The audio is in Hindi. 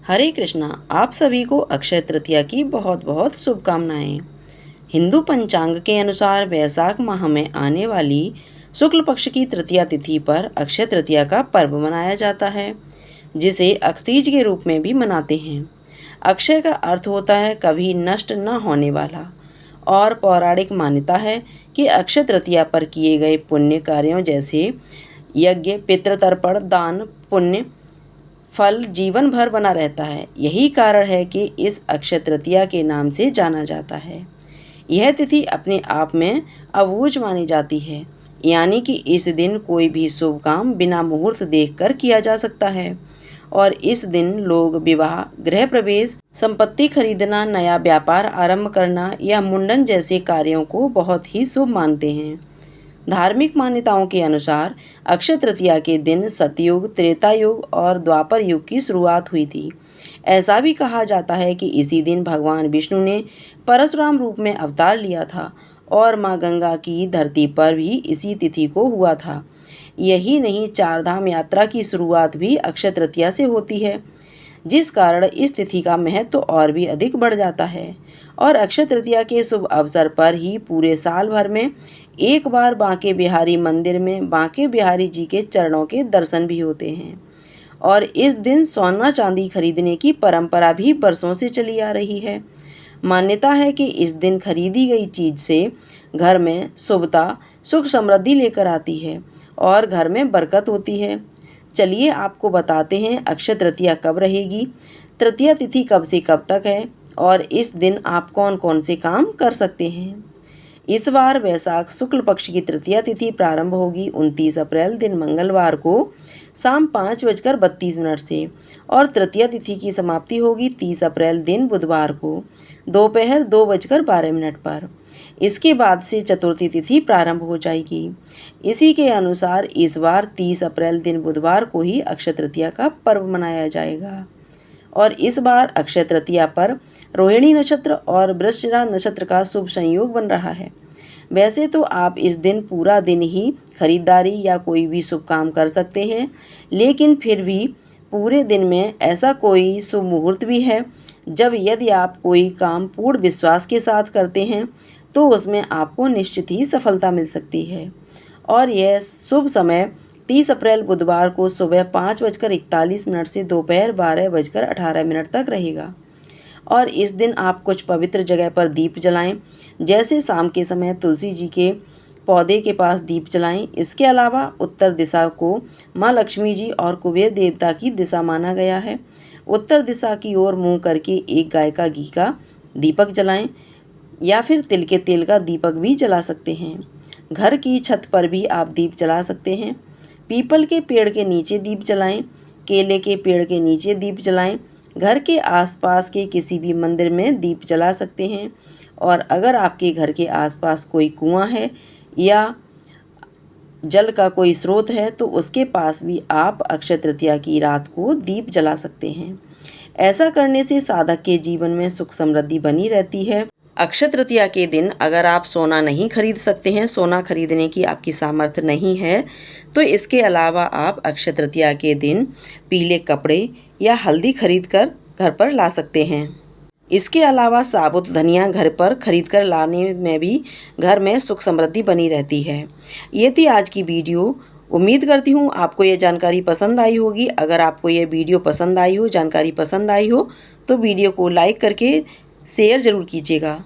हरे कृष्णा। आप सभी को अक्षय तृतीया की बहुत बहुत शुभकामनाएं। हिंदू पंचांग के अनुसार वैशाख माह में आने वाली शुक्ल पक्ष की तृतीया तिथि पर अक्षय तृतीया का पर्व मनाया जाता है, जिसे अखतीज के रूप में भी मनाते हैं। अक्षय का अर्थ होता है कभी नष्ट न होने वाला, और पौराणिक मान्यता है कि अक्षय तृतीया पर किए गए पुण्य कार्यों जैसे यज्ञ, पितृतर्पण, दान पुण्य फल जीवन भर बना रहता है। यही कारण है कि इस अक्षय तृतीया के नाम से जाना जाता है। यह तिथि अपने आप में अबूझ मानी जाती है, यानी कि इस दिन कोई भी शुभ काम बिना मुहूर्त देखकर किया जा सकता है। और इस दिन लोग विवाह, गृह प्रवेश, संपत्ति खरीदना, नया व्यापार आरंभ करना या मुंडन जैसे कार्यों को बहुत ही शुभ मानते हैं। धार्मिक मान्यताओं के अनुसार अक्षय तृतीया के दिन सतयुग, त्रेता युग और द्वापर युग की शुरुआत हुई थी। ऐसा भी कहा जाता है कि इसी दिन भगवान विष्णु ने परशुराम रूप में अवतार लिया था और माँ गंगा की धरती पर भी इसी तिथि को हुआ था। यही नहीं, चारधाम यात्रा की शुरुआत भी अक्षय तृतीया से होती है, जिस कारण इस तिथि का महत्व तो और भी अधिक बढ़ जाता है। और अक्षय तृतीया के शुभ अवसर पर ही पूरे साल भर में एक बार बांके बिहारी मंदिर में बांके बिहारी जी के चरणों के दर्शन भी होते हैं। और इस दिन सोना चांदी खरीदने की परंपरा भी बरसों से चली आ रही है। मान्यता है कि इस दिन खरीदी गई चीज से घर में शुभता, सुख समृद्धि लेकर आती है और घर में बरकत होती है। चलिए आपको बताते हैं अक्षय तृतीया कब रहेगी, तृतीया तिथि कब से कब तक है और इस दिन आप कौन कौन से काम कर सकते हैं। इस बार वैशाख शुक्ल पक्ष की तृतीया तिथि प्रारंभ होगी 29 अप्रैल दिन मंगलवार को शाम 5:32 से, और तृतीया तिथि की समाप्ति होगी 30 अप्रैल दिन बुधवार को दोपहर 2:12 पर। इसके बाद से चतुर्थी तिथि प्रारंभ हो जाएगी। इसी के अनुसार इस बार 30 अप्रैल दिन बुधवार को ही अक्षय तृतीया का पर्व मनाया जाएगा। और इस बार अक्षय तृतीया पर रोहिणी नक्षत्र और वृश्चिका नक्षत्र का शुभ संयोग बन रहा है। वैसे तो आप इस दिन पूरा दिन ही खरीदारी या कोई भी शुभ काम कर सकते हैं, लेकिन फिर भी पूरे दिन में ऐसा कोई शुभ मुहूर्त भी है जब यदि आप कोई काम पूर्ण विश्वास के साथ करते हैं तो उसमें आपको निश्चित ही सफलता मिल सकती है। और यह शुभ समय 30 अप्रैल बुधवार को सुबह 5:41 से दोपहर 12:18 तक रहेगा। और इस दिन आप कुछ पवित्र जगह पर दीप जलाएं, जैसे शाम के समय तुलसी जी के पौधे के पास दीप जलाएं। इसके अलावा उत्तर दिशा को माँ लक्ष्मी जी और कुबेर देवता की दिशा माना गया है। उत्तर दिशा की ओर मुँह करके एक गाय का घी का दीपक जलाएं या फिर तिल के तेल का दीपक भी जला सकते हैं। घर की छत पर भी आप दीप जला सकते हैं। पीपल के पेड़ के नीचे दीप जलाएं, केले के पेड़ के नीचे दीप जलाएं। घर के आसपास के किसी भी मंदिर में दीप जला सकते हैं। और अगर आपके घर के आसपास कोई कुआं है या जल का कोई स्रोत है तो उसके पास भी आप अक्षय तृतीया की रात को दीप जला सकते हैं। ऐसा करने से साधक के जीवन में सुख समृद्धि बनी रहती है। अक्षय तृतीया के दिन अगर आप सोना नहीं खरीद सकते हैं, सोना खरीदने की आपकी सामर्थ्य नहीं है, तो इसके अलावा आप अक्षय तृतीया के दिन पीले कपड़े या हल्दी खरीद कर घर पर ला सकते हैं। इसके अलावा साबुत धनिया घर पर खरीद कर लाने में भी घर में सुख समृद्धि बनी रहती है। ये थी आज की वीडियो। उम्मीद करती हूँ आपको ये जानकारी पसंद आई होगी। अगर आपको ये वीडियो पसंद आई हो, जानकारी पसंद आई हो, तो वीडियो को लाइक करके शेयर ज़रूर कीजिएगा।